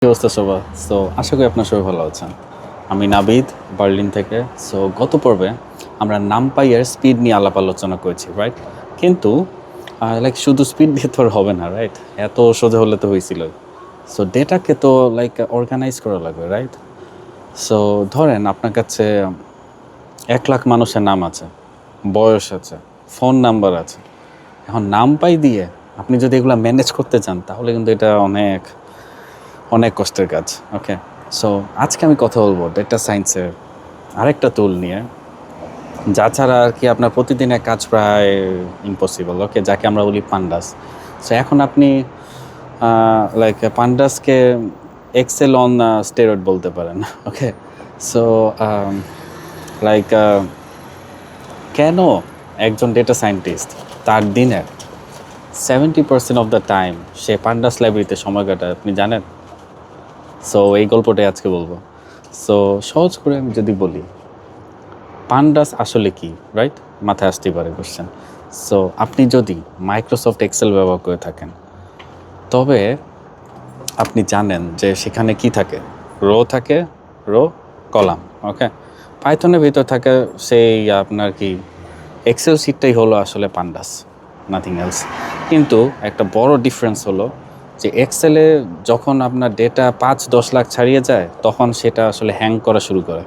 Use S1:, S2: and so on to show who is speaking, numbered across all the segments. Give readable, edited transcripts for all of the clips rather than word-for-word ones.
S1: কি অবস্থা সবার? সো আশা করি আপনার সবাই ভালো আছেন। আমি নাবিদ, বার্লিন থেকে। সো গত পর্বে আমরা নামপাইয়ের স্পিড নিয়ে আলাপ আলোচনা করেছি, রাইট? কিন্তু লাইক শুধু স্পিড দিয়ে তো আর হবে না, রাইট? এত সোজা হলে তো হয়েছিল। সো ডেটাকে তো লাইক অর্গানাইজ করা লাগবে, রাইট? সো ধরেন আপনার কাছে 1,00,000 মানুষের নাম আছে, বয়স আছে, ফোন নাম্বার আছে। এখন নামপাই দিয়ে আপনি যদি এগুলো ম্যানেজ করতে চান তাহলে কিন্তু এটা অনেক অনেক কষ্টের কাজ। ওকে, সো আজকে আমি কথা বলবো ডেটা সায়েন্সের আরেকটা টুল নিয়ে, যা ছাড়া আর কি আপনার প্রতিদিনের কাজ প্রায় ইম্পসিবল। ওকে, যাকে আমরা বলি পান্ডাস। সো এখন আপনি লাইক পান্ডাসকে এক্সেল অন স্টেরয়েড বলতে পারেন। ওকে, সো লাইক কেন একজন ডেটা সায়েন্টিস্ট তার দিনের 70% of the time say pandas লাইব্রেরিতে সময় কাটায় আপনি জানেন? সো এই গল্পটাই আজকে বলবো। সো সহজ করে আমি যদি বলি, পান্ডাস আসলে কি, রাইট? মাথায় আসতেই পারে কোশ্চেন। সো আপনি যদি মাইক্রোসফট এক্সেল ব্যবহার করে থাকেন তবে আপনি জানেন যে সেখানে কি থাকে, থাকে, কলাম। ওকে, পাইথনের ভিতর থাকে সেই আপনার কি এক্সেল শিটটাই হলো আসলে পান্ডাস, নাথিং এলস। কিন্তু একটা বড় ডিফারেন্স হলো যে এক্সেলে যখন আপনার ডেটা 5-10 লাখ ছাড়িয়ে যায় তখন সেটা আসলে হ্যাং করা শুরু করে।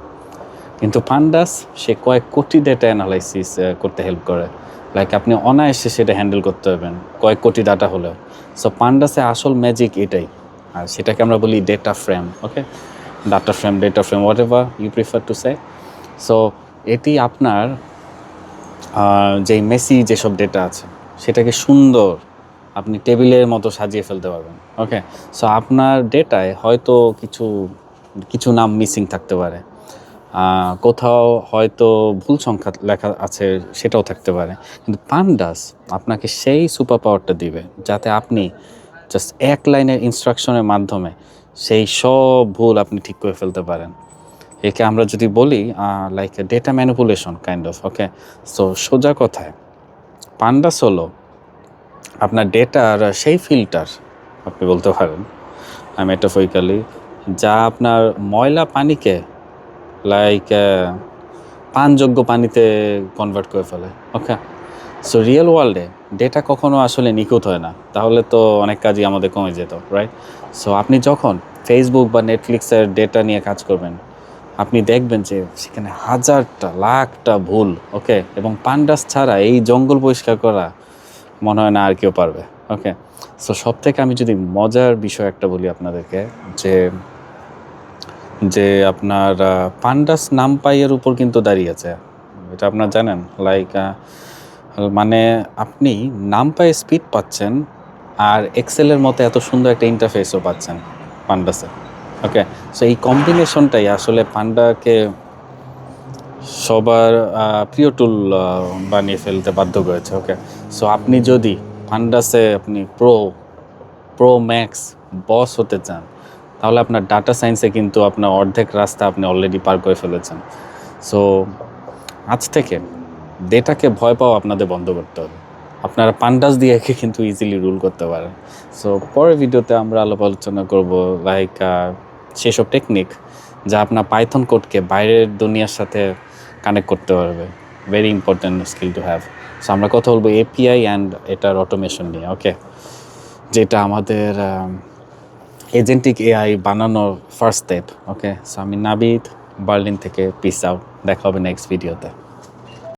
S1: কিন্তু পান্ডাস সে কয়েক কোটি ডেটা অ্যানালাইসিস করতে হেল্প করে। লাইক আপনি অনায়াসে সেটা হ্যান্ডেল করতে পারবেন কয়েক কোটি ডাটা হলেও। সো পান্ডাসে আসল ম্যাজিক এটাই, আর সেটাকে আমরা বলি data frame. Okay, data frame whatever you prefer to say. So এটি আপনার যেই মেসি যেসব ডেটা আছে সেটাকে সুন্দর আপনি টেবিলের মতো সাজিয়ে ফেলতে পারবেন। ওকে, সো আপনার ডেটায় হয়তো কিছু কিছু নাম মিসিং থাকতে পারে, কোথাও হয়তো ভুল সংখ্যা লেখা আছে সেটাও থাকতে পারে, কিন্তু পান্ডাস আপনাকে সেই সুপার পাওয়ারটা দিবে যাতে আপনি জাস্ট এক লাইনের ইনস্ট্রাকশনের মাধ্যমে সেই সব ভুল আপনি ঠিক করে ফেলতে পারেন। একে আমরা যদি বলি like data manipulation kind of. Okay, so সোজা কথায় পান্ডাস হলো আপনার ডেটার সেই ফিল্টার আপনি বলতে পারেন মেটাফরিক্যালি, যা আপনার ময়লা পানিকে লাইক পানযোগ্য পানিতে কনভার্ট করে ফেলে। ওকে, সো রিয়েল ওয়ার্ল্ডে ডেটা কখনো আসলে নিখুঁত হয় না, তাহলে তো অনেক কাজই আমাদের কমে যেত, রাইট? সো আপনি যখন ফেসবুক বা নেটফ্লিক্সের ডেটা নিয়ে কাজ করবেন আপনি দেখবেন যে সেখানে হাজারটা লাখটা ভুল। ওকে, এবং পান্ডাস ছাড়া এই জঙ্গল পরিষ্কার করা মনে হয় না আর কেউ পারবে। ওকে, সো সব থেকে আমি যদি মজার বিষয় একটা বলি আপনাদেরকে, যে যে আপনার পান্ডাস নামপাইয়ের উপর কিন্তু দাঁড়িয়ে আছে, এটা আপনার জানেন? লাইক মানে আপনি নামপাইয়ে স্পিড পাচ্ছেন আর এক্সেলের মতো এত সুন্দর একটা ইন্টারফেসও পাচ্ছেন পান্ডাসে। ওকে, সো এই কম্বিনেশনটাই আসলে পান্ডাকে সবার প্রিয় টুল বানিয়ে ফেলতে বাধ্য করেছে। ওকে, সো আপনি যদি পান্ডাসে আপনি প্রো ম্যাক্স বস হতে চান তাহলে আপনার ডাটা সায়েন্সে কিন্তু আপনার অর্ধেক রাস্তা আপনি অলরেডি পার করে ফেলেছেন। সো আজ থেকে ডেটাকে ভয় পাওয়া আপনাদের বন্ধ করতে হবে। আপনারা পান্ডাস দিয়ে কিন্তু ইজিলি রুল করতে পারেন। সো পরের ভিডিওতে আমরা আলোচনা করব লাইক সেসব টেকনিক যা আপনার পাইথন কোডকে বাইরের দুনিয়ার সাথে কানেক্ট করতে পারবে। Very important skill to have. So আমরা কথা বলবো এপিআই অ্যান্ড এটার অটোমেশন নিয়ে। ওকে, যেটা আমাদের এজেন্টিক এআই বানানোর ফার্স্ট স্টেপ। ওকে, সো আমি নাবিদ, বার্লিন থেকে। পিস আউট, দেখা হবে নেক্সট ভিডিওতে।